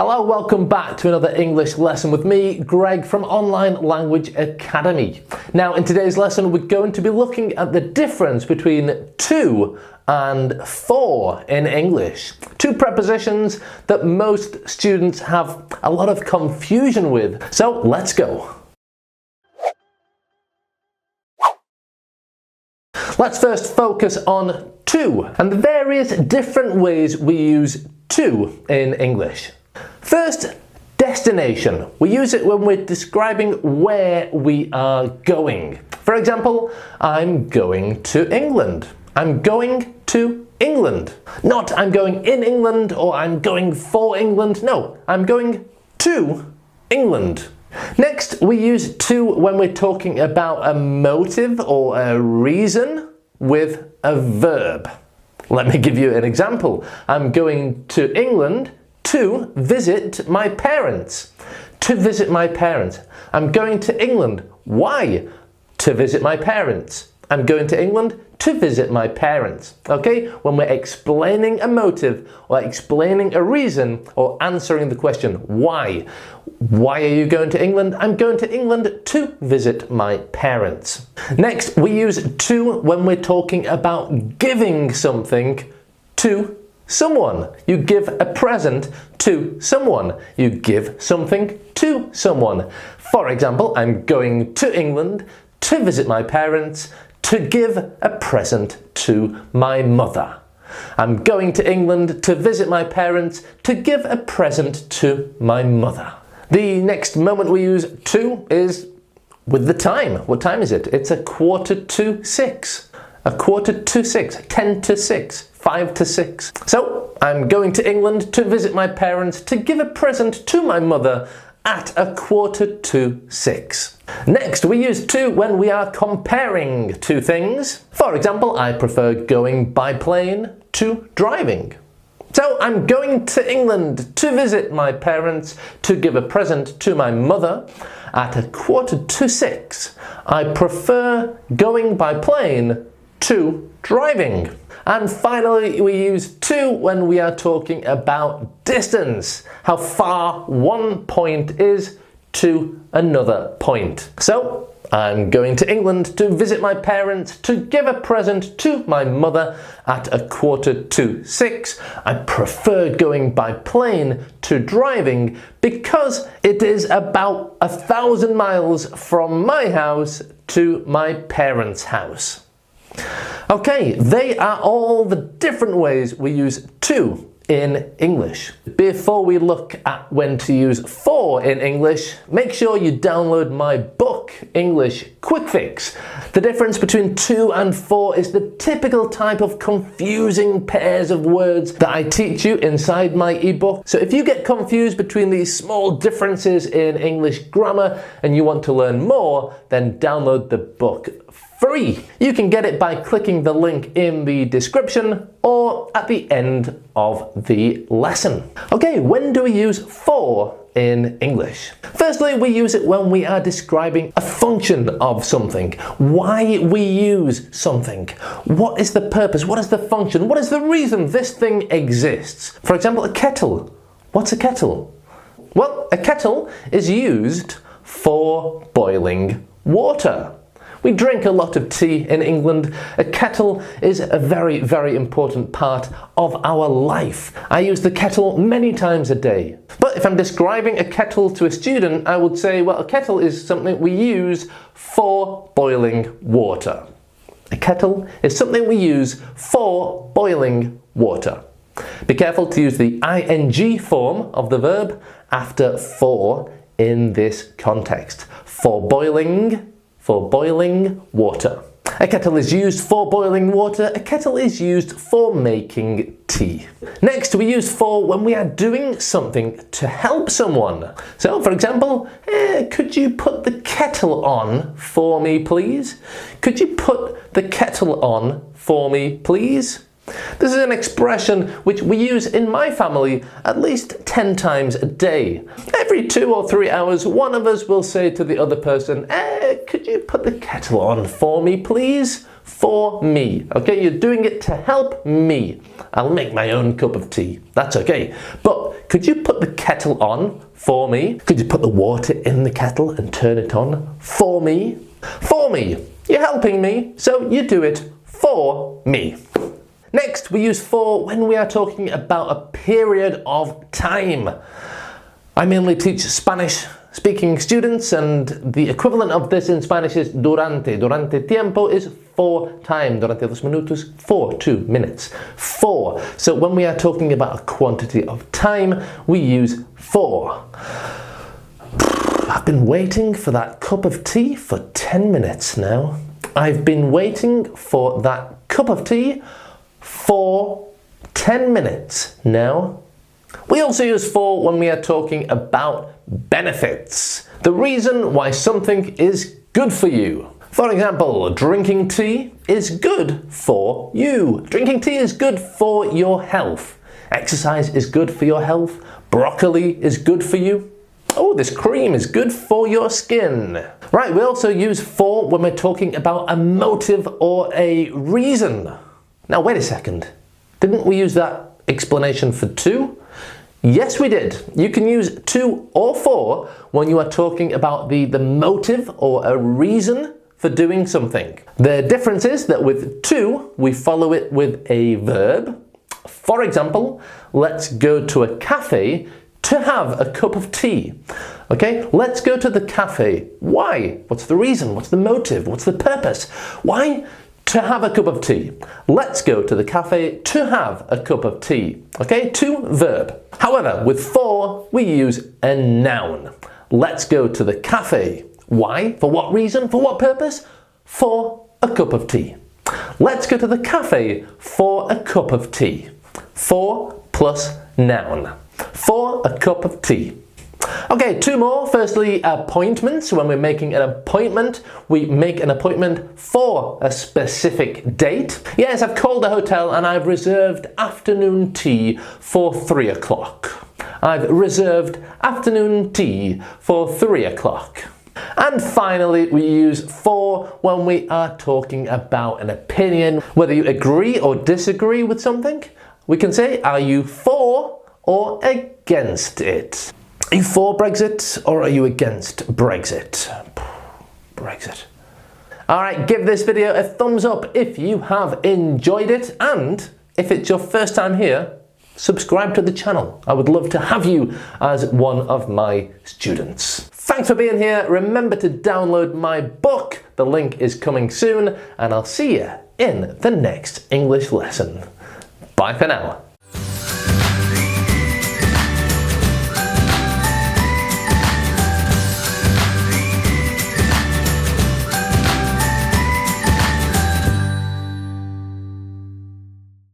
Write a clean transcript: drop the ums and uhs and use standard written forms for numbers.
Hello, welcome back to another English lesson with me, Greg from Online Language Academy. Now, in today's lesson, we're going to be looking at the difference between to and for in English. Two prepositions that most students have a lot of confusion with. So, let's go. Let's first focus on to and the various different ways we use to in English. First, destination. We use it when we're describing where we are going. For example, I'm going to England. I'm going to England. Not I'm going in England or I'm going for England. No, I'm going to England. Next, we use to when we're talking about a motive or a reason with a verb. Let me give you an example. I'm going to England to visit my parents. To visit my parents. I'm going to England. Why? To visit my parents. I'm going to England to visit my parents. Okay? When we're explaining a motive or explaining a reason or answering the question why. Why are you going to England? I'm going to England to visit my parents. Next, we use to when we're talking about giving something to someone. You give a present to someone. You give something to someone. For example, I'm going to England to visit my parents to give a present to my mother. I'm going to England to visit my parents to give a present to my mother. The next moment we use to is with the time. What time is it? It's 6:45. 6:45, 10 to 6, 5 to 6. So, I'm going to England to visit my parents to give a present to my mother at 6:45. Next, we use to when we are comparing two things. For example, I prefer going by plane to driving. So, I'm going to England to visit my parents to give a present to my mother at 6:45. I prefer going by plane to driving. And finally, we use to when we are talking about distance, how far one point is to another point. So, I'm going to England to visit my parents to give a present to my mother at 6:45. I prefer going by plane to driving because it is about 1,000 miles from my house to my parents' house. Okay, they are all the different ways we use to in English. Before we look at when to use for in English, make sure you download my book, English Quick Fix. The difference between to and for is the typical type of confusing pairs of words that I teach you inside my ebook. So if you get confused between these small differences in English grammar and you want to learn more, then download the book free. You can get it by clicking the link in the description or at the end of the lesson. Okay, when do we use for in English? Firstly, we use it when we are describing a function of something. Why we use something. What is the purpose? What is the function? What is the reason this thing exists? For example, a kettle. What's a kettle? Well, a kettle is used for boiling water. We drink a lot of tea in England. A kettle is a very, very important part of our life. I use the kettle many times a day. But if I'm describing a kettle to a student, I would say, well, a kettle is something we use for boiling water. A kettle is something we use for boiling water. Be careful to use the ing form of the verb after for in this context. For boiling water. A kettle is used for boiling water. A kettle is used for making tea. Next, we use for when we are doing something to help someone. So, for example, could you put the kettle on for me, please? Could you put the kettle on for me, please? This is an expression which we use in my family at least 10 times a day. Every 2 or 3 hours, one of us will say to the other person, could you put the kettle on for me, please? For me. Okay, you're doing it to help me. I'll make my own cup of tea. That's okay. But Could you put the kettle on for me? Could you put the water in the kettle and turn it on for me? For me. You're helping me, so you do it for me. Next, we use for when we are talking about a period of time. I mainly teach Spanish speaking students, and the equivalent of this in Spanish is durante. Durante tiempo is for time. Durante dos minutos, for 2 minutes. For. So when we are talking about a quantity of time, we use for. I've been waiting for that cup of tea for 10 minutes now. I've been waiting for that cup of tea for 10 minutes now. We also use for when we are talking about benefits. The reason why something is good for you. For example, drinking tea is good for you. Drinking tea is good for your health. Exercise is good for your health. Broccoli is good for you. Oh, this cream is good for your skin. Right, we also use for when we're talking about a motive or a reason. Now, wait a second. Didn't we use that explanation for to? Yes, we did. You can use to or for when you are talking about the motive or a reason for doing something. The difference is that with to, we follow it with a verb. For example, let's go to a cafe to have a cup of tea. Okay, let's go to the cafe. Why? What's the reason? What's the motive? What's the purpose? Why? To have a cup of tea. Let's go to the cafe to have a cup of tea. Okay, to verb. However, with for, we use a noun. Let's go to the cafe. Why? For what reason? For what purpose? For a cup of tea. Let's go to the cafe for a cup of tea. For plus noun. For a cup of tea. Okay, 2 more. Firstly, appointments. When we're making an appointment, we make an appointment for a specific date. Yes, I've called a hotel and I've reserved afternoon tea for 3 o'clock. I've reserved afternoon tea for 3 o'clock. And finally, we use for when we are talking about an opinion. Whether you agree or disagree with something, we can say, are you for or against it? Are you for Brexit or are you against Brexit? Brexit. Alright, give this video a thumbs up if you have enjoyed it, and if it's your first time here, subscribe to the channel. I would love to have you as one of my students. Thanks for being here. Remember to download my book. The link is coming soon, and I'll see you in the next English lesson. Bye for now.